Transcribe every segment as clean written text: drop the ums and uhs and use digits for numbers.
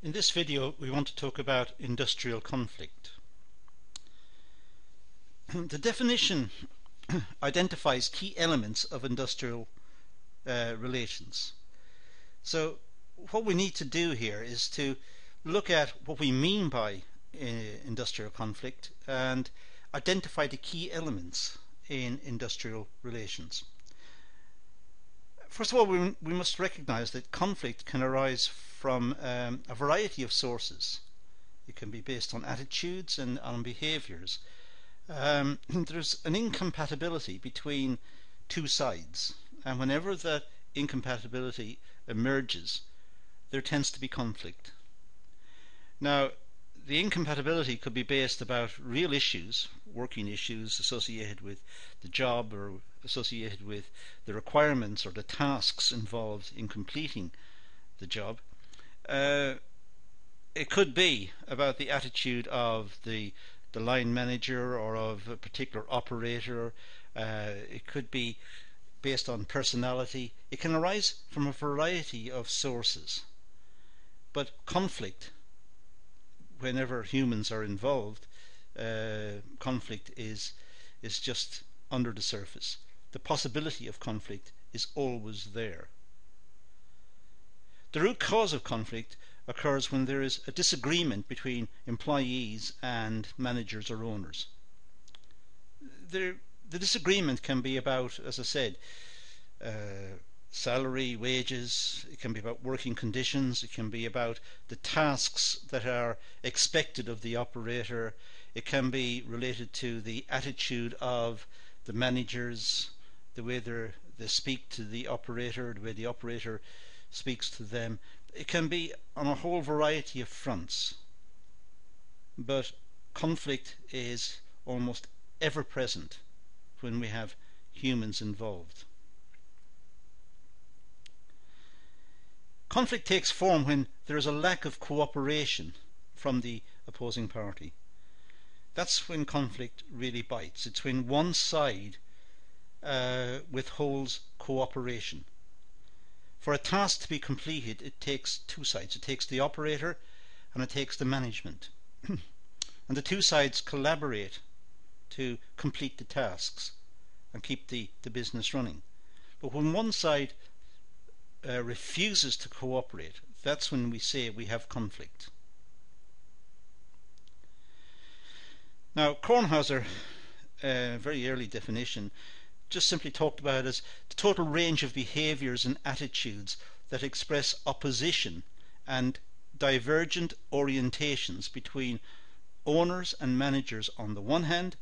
In this video we want to talk about industrial conflict. The definition identifies key elements of industrial relations. So what we need to do here is to look at what we mean by industrial conflict and identify the key elements in industrial relations. First of all, we must recognize that conflict can arise from a variety of sources. It can be based on attitudes and on behaviors. There's an incompatibility between two sides, and whenever that incompatibility emerges, there tends to be conflict. Now, the incompatibility could be based about real issues, working issues associated with the job or associated with the requirements or the tasks involved in completing the job. It could be about the attitude of the line manager or of a particular operator. It could be based on personality. It can arise from a variety of sources. But conflict, whenever humans are involved, conflict is just under the surface. The possibility of conflict is always there. The root cause of conflict occurs when there is a disagreement between employees and managers or owners. The disagreement can be about, as I said, salary, wages. It can be about working conditions. It can be about the tasks that are expected of the operator. It can be related to the attitude of the managers, the way they speak to the operator, the way the operator speaks to them. It can be on a whole variety of fronts, but conflict is almost ever present when we have humans involved. Conflict takes form when there is a lack of cooperation from the opposing party. That's when conflict really bites. It's when one side withholds cooperation. For a task to be completed, it takes two sides. It takes the operator and it takes the management. And the two sides collaborate to complete the tasks and keep the business running. But when one side refuses to cooperate, that's when we say we have conflict. Now, Kornhauser, very early definition, just simply talked about it as the total range of behaviors and attitudes that express opposition and divergent orientations between owners and managers on the one hand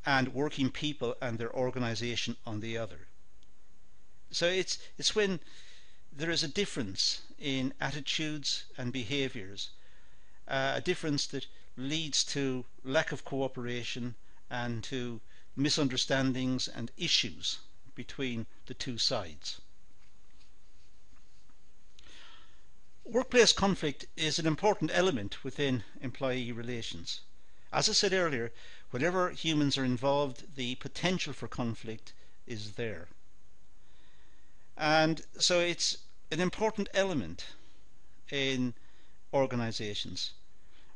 and working people and their organization on the other. So it's when there is a difference in attitudes and behaviors, a difference that leads to lack of cooperation and to misunderstandings and issues between the two sides. Workplace conflict is an important element within employee relations. As I said earlier, whenever humans are involved, the potential for conflict is there. And so it's an important element in organizations.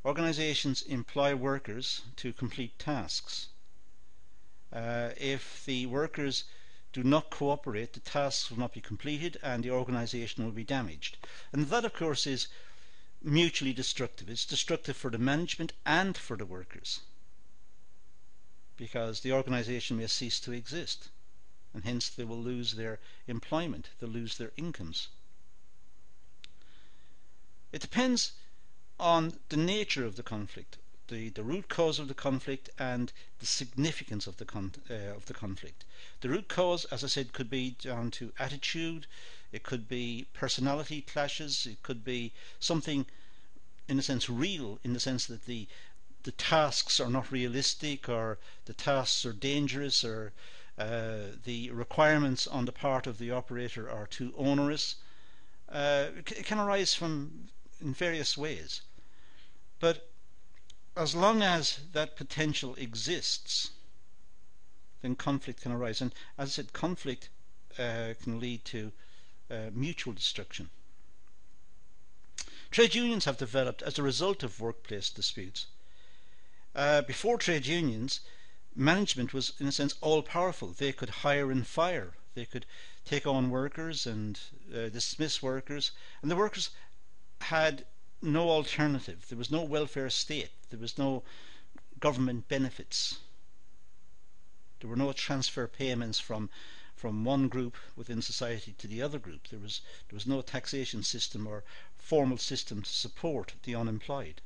Organizations employ workers to complete tasks. If the workers do not cooperate, the tasks will not be completed and the organization will be damaged. And that, of course, is mutually destructive. It's destructive for the management and for the workers, because the organization may cease to exist, and hence they will lose their employment, they'll lose their incomes. It depends on the nature of the conflict, the root cause of the conflict and the significance of the conflict. The root cause, as I said, could be down to attitude, it could be personality clashes, it could be something in a sense real, in the sense that the tasks are not realistic, or the tasks are dangerous, or the requirements on the part of the operator are too onerous. It can arise in various ways. But as long as that potential exists, then conflict can arise. And as I said, conflict can lead to mutual destruction. Trade unions have developed as a result of workplace disputes. Before trade unions, management was in a sense all powerful. They could hire and fire, they could take on workers and dismiss workers, and the workers had no alternative. There was no welfare state, there was no government benefits, there were no transfer payments from one group within society to the other group. There was no taxation system or formal system to support the unemployed.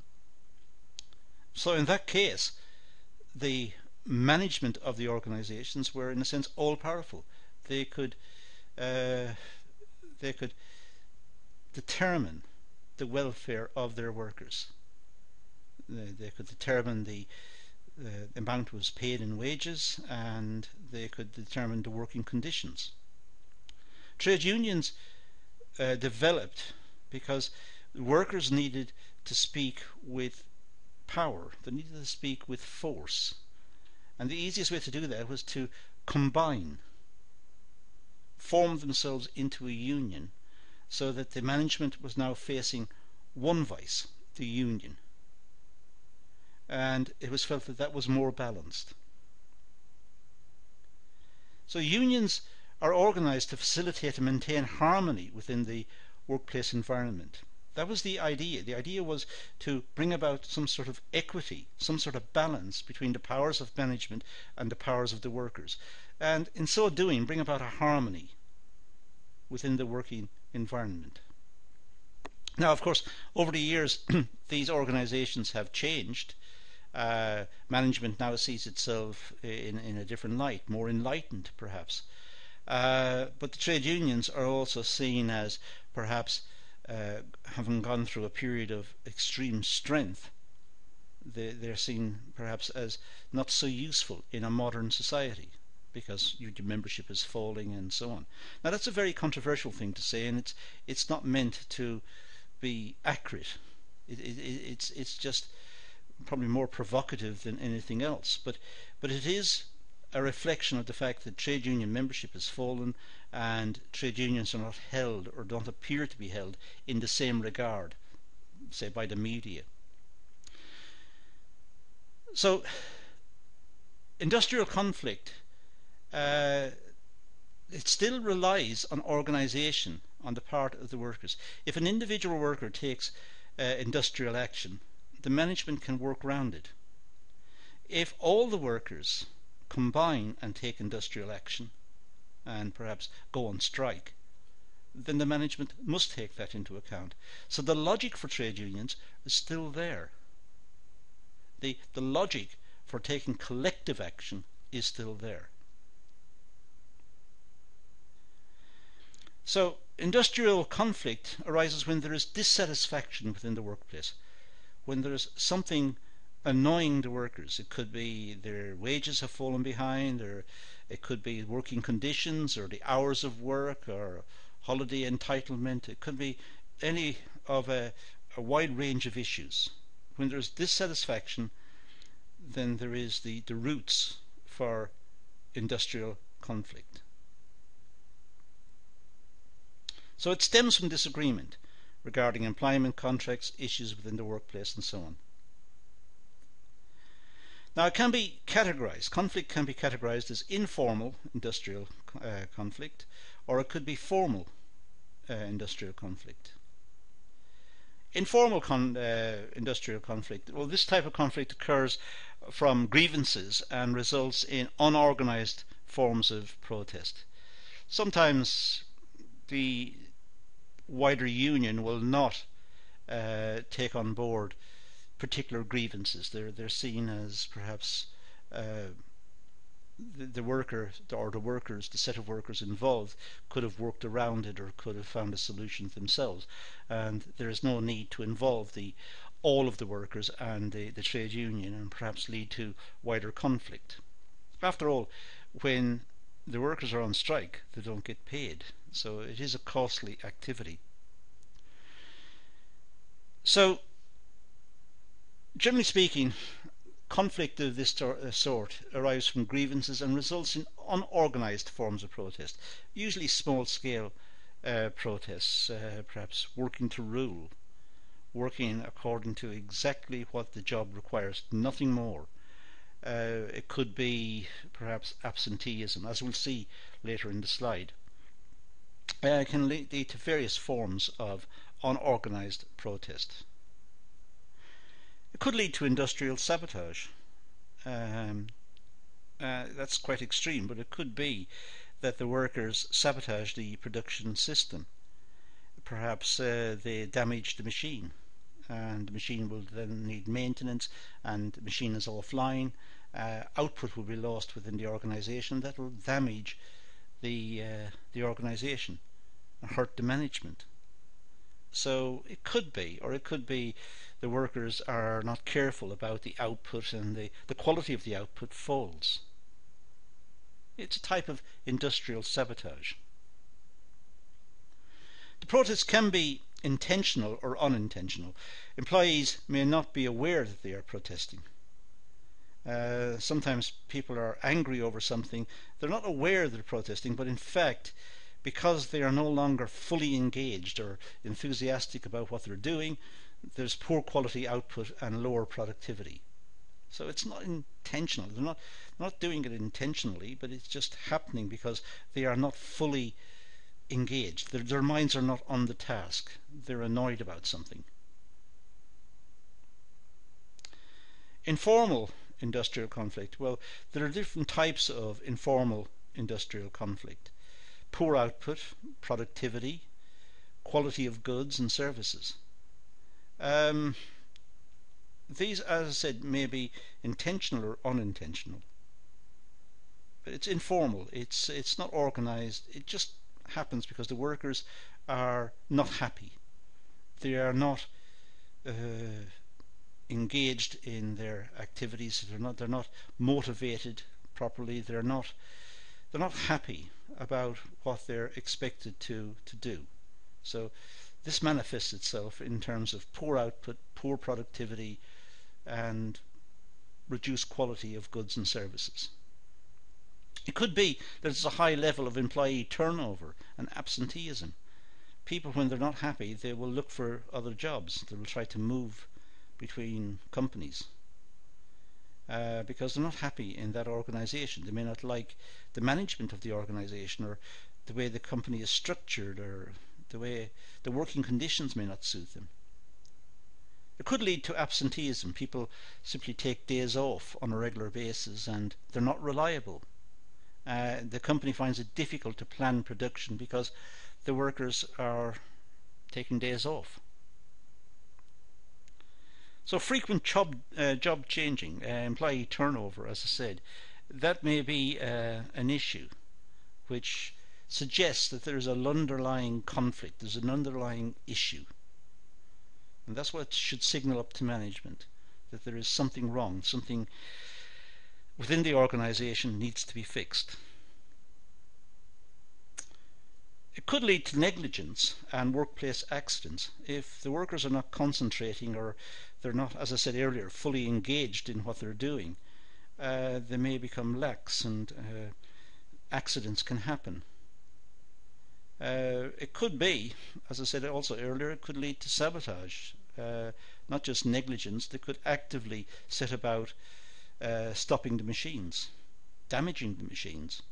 So in that case, the management of the organizations were in a sense all powerful. They could determine the welfare of their workers. They could determine the amount was paid in wages, and they could determine the working conditions. Trade unions developed because workers needed to speak with power, they needed to speak with force, and the easiest way to do that was to combine, form themselves into a union, so that the management was now facing one voice, the union, and it was felt that that was more balanced. So unions are organized to facilitate and maintain harmony within the workplace environment. That was the idea. The idea was to bring about some sort of equity, some sort of balance between the powers of management and the powers of the workers, and in so doing bring about a harmony within the working environment. Now, of course, over the years these organizations have changed. Management now sees itself in a different light, more enlightened perhaps. But the trade unions are also seen as perhaps having gone through a period of extreme strength. They're seen perhaps as not so useful in a modern society because your membership is falling and so on. Now that's a very controversial thing to say, and it's not meant to be accurate. It's just probably more provocative than anything else, but it is a reflection of the fact that trade union membership has fallen, and trade unions are not held, or don't appear to be held, in the same regard, say, by the media. So industrial conflict, it still relies on organisation on the part of the workers. If an individual worker takes industrial action, the management can work around it. If all the workers combine and take industrial action and perhaps go on strike, then the management must take that into account. So the logic for trade unions is still there. The logic for taking collective action is still there. So industrial conflict arises when there is dissatisfaction within the workplace, when there is something annoying the workers. It could be their wages have fallen behind, or it could be working conditions, or the hours of work, or holiday entitlement. It could be any of a wide range of issues. When there is dissatisfaction, then there is the roots for industrial conflict. So it stems from disagreement regarding employment contracts, issues within the workplace, and so on. Now it can be categorized. Conflict can be categorized as informal industrial conflict, or it could be formal industrial conflict. Informal industrial conflict, well, this type of conflict occurs from grievances and results in unorganized forms of protest. Sometimes the wider union will not take on board particular grievances. They're seen as perhaps the worker or the workers, the set of workers involved, could have worked around it or could have found a solution themselves, and there is no need to involve all of the workers and the trade union, and perhaps lead to wider conflict. After all, when the workers are on strike, they don't get paid, so it is a costly activity. So generally speaking, conflict of this sort arises from grievances and results in unorganized forms of protest, usually small-scale protests, perhaps working to rule, working according to exactly what the job requires, nothing more. It could be perhaps absenteeism, as we'll see later in the slide. It can lead to various forms of unorganized protest. It could lead to industrial sabotage. That's quite extreme, but it could be that the workers sabotage the production system. Perhaps they damage the machine, and the machine will then need maintenance, and the machine is offline. Output will be lost within the organization. That will damage the organization and hurt the management. So it could be, or it could be the workers are not careful about the output, and the quality of the output falls. It's a type of industrial sabotage. The protest can be intentional or unintentional. Employees may not be aware that they are protesting. Sometimes people are angry over something. They're not aware they're protesting, but in fact, because they are no longer fully engaged or enthusiastic about what they're doing, there's poor quality output and lower productivity. So it's not intentional. They're not doing it intentionally, but it's just happening because they are not fully engaged. Their minds are not on the task. They're annoyed about something. Informal industrial conflict. Well, there are different types of informal industrial conflict. Poor output, productivity, quality of goods and services. These, as I said, may be intentional or unintentional. But it's informal. It's not organized. It just happens because the workers are not happy. They are not engaged in their activities. They're not motivated properly. They're not happy about what they're expected to do. So this manifests itself in terms of poor output, poor productivity, and reduced quality of goods and services. It could be that there's a high level of employee turnover and absenteeism. People, when they're not happy, they will look for other jobs. They will try to move between companies because they're not happy in that organization. They may not like the management of the organization, or the way the company is structured, or the way the working conditions may not suit them. It could lead to absenteeism. People simply take days off on a regular basis and they're not reliable. The company finds it difficult to plan production because the workers are taking days off. So frequent job changing, employee turnover, as I said, that may be an issue which suggests that there's an underlying conflict, there's an underlying issue. And that's what should signal up to management, that there is something wrong, something within the organization needs to be fixed. It could lead to negligence and workplace accidents if the workers are not concentrating, or they're not, as I said earlier, fully engaged in what they're doing. They may become lax, and accidents can happen. It could be, as I said also earlier, it could lead to sabotage, not just negligence. They could actively set about stopping the machines, damaging the machines,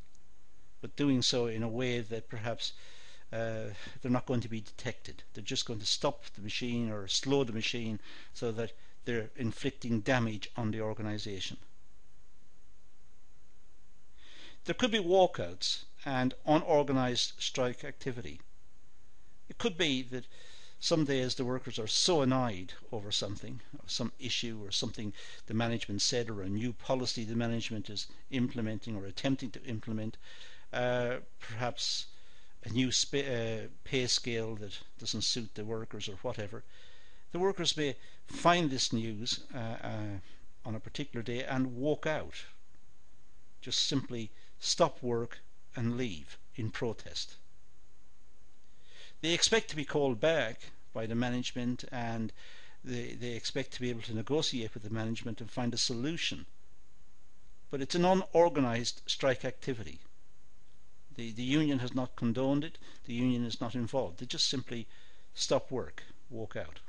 but doing so in a way that perhaps they're not going to be detected. They're just going to stop the machine or slow the machine so that they're inflicting damage on the organization. There could be walkouts and unorganized strike activity. It could be that some days the workers are so annoyed over something, or some issue, or something the management said, or a new policy the management is implementing or attempting to implement, perhaps a new pay scale that doesn't suit the workers or whatever. The workers may find this news on a particular day and walk out, just simply stop work and leave in protest. They expect to be called back by the management, and they expect to be able to negotiate with the management and find a solution. But it's an unorganized strike activity. The union has not condoned it. The union is not involved. They just simply stop work, walk out.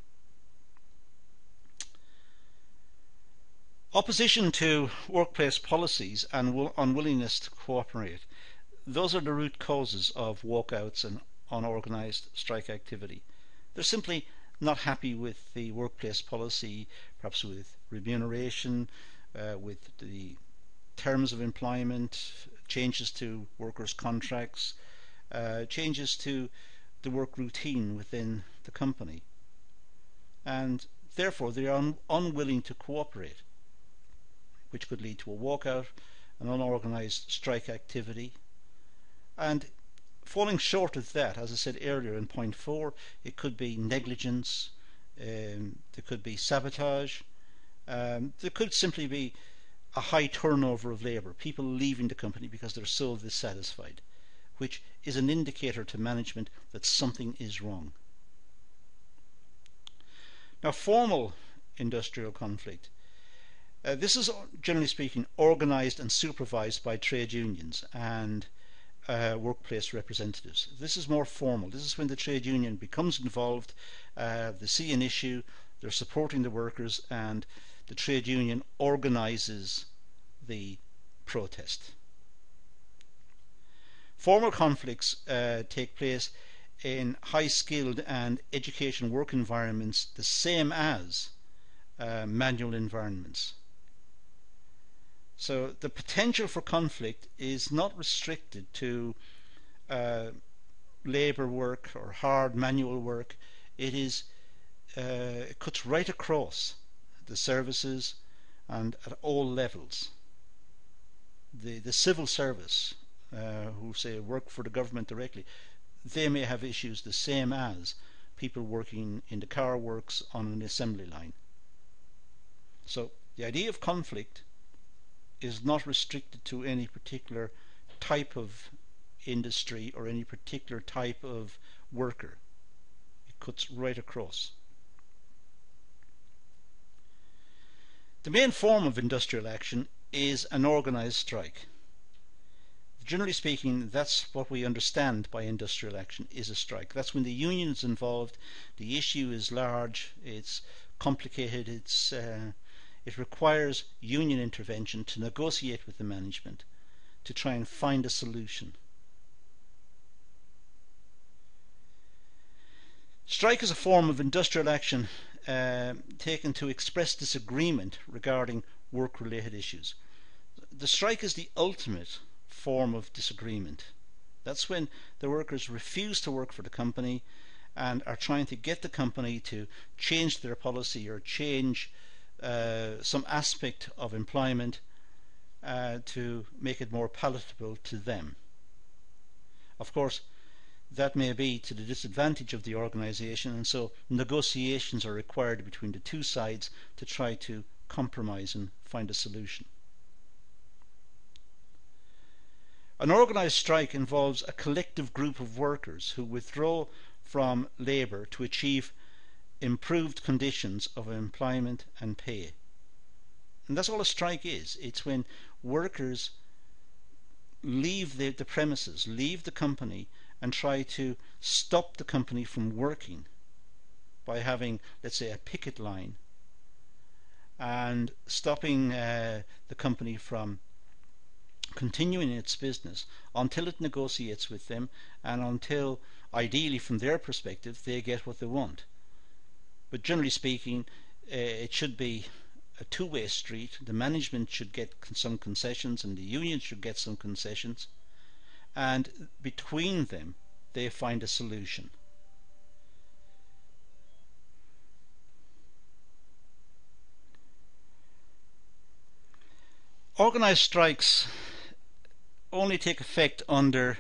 Opposition to workplace policies and unwillingness to cooperate, those are the root causes of walkouts and unorganised strike activity. They're simply not happy with the workplace policy, perhaps with remuneration, with the terms of employment, changes to workers' contracts, changes to the work routine within the company. And therefore they are unwilling to cooperate, which could lead to a walkout, an unorganised strike activity. And falling short of that, as I said earlier in point 4, it could be negligence, there could be sabotage, there could simply be a high turnover of labour, people leaving the company because they're so dissatisfied, which is an indicator to management that something is wrong. Now, formal industrial conflict. This is, generally speaking, organised and supervised by trade unions and workplace representatives. This is more formal. This is when the trade union becomes involved, they see an issue, they're supporting the workers, and the trade union organises the protest. Formal conflicts take place in high-skilled and education work environments, the same as manual environments. So the potential for conflict is not restricted to labour work or hard manual work. It cuts right across the services and at all levels. The civil service, who say work for the government directly, they may have issues the same as people working in the car works on an assembly line. So the idea of conflict is not restricted to any particular type of industry or any particular type of worker. It cuts right across. The main form of industrial action is an organised strike. Generally speaking, that's what we understand by industrial action, is a strike. That's when the union is involved, the issue is large, it's complicated, it requires union intervention to negotiate with the management to try and find a solution. Strike is a form of industrial action taken to express disagreement regarding work-related issues. The strike is the ultimate form of disagreement. That's when the workers refuse to work for the company and are trying to get the company to change their policy or change some aspect of employment to make it more palatable to them. Of course, that may be to the disadvantage of the organisation, and so negotiations are required between the two sides to try to compromise and find a solution. An organised strike involves a collective group of workers who withdraw from labour to achieve improved conditions of employment and pay. And that's all a strike is. It's when workers leave the premises, leave the company, and try to stop the company from working by having, let's say, a picket line and stopping the company from continuing its business until it negotiates with them and until, ideally from their perspective, they get what they want. But generally speaking, it should be a two-way street. The management should get some concessions and the union should get some concessions, and between them they find a solution. Organised strikes only take effect under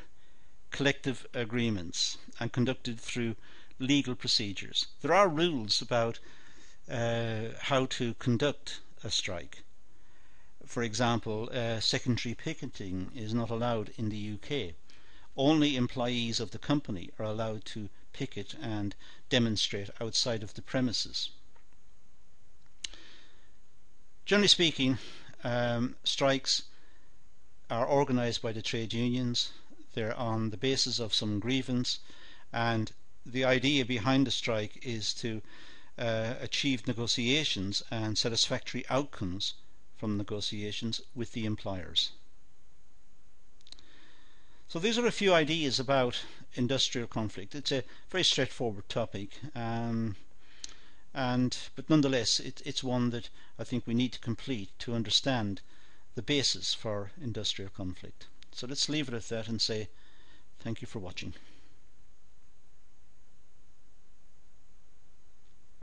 collective agreements and conducted through legal procedures. There are rules about how to conduct a strike. For example, secondary picketing is not allowed in the UK. Only employees of the company are allowed to picket and demonstrate outside of the premises. Generally speaking, strikes are organised by the trade unions. They're on the basis of some grievance, and the idea behind the strike is to achieve negotiations and satisfactory outcomes from negotiations with the employers. So these are a few ideas about industrial conflict. It's a very straightforward topic, but nonetheless it's one that I think we need to complete to understand the basis for industrial conflict. So let's leave it at that and say thank you for watching.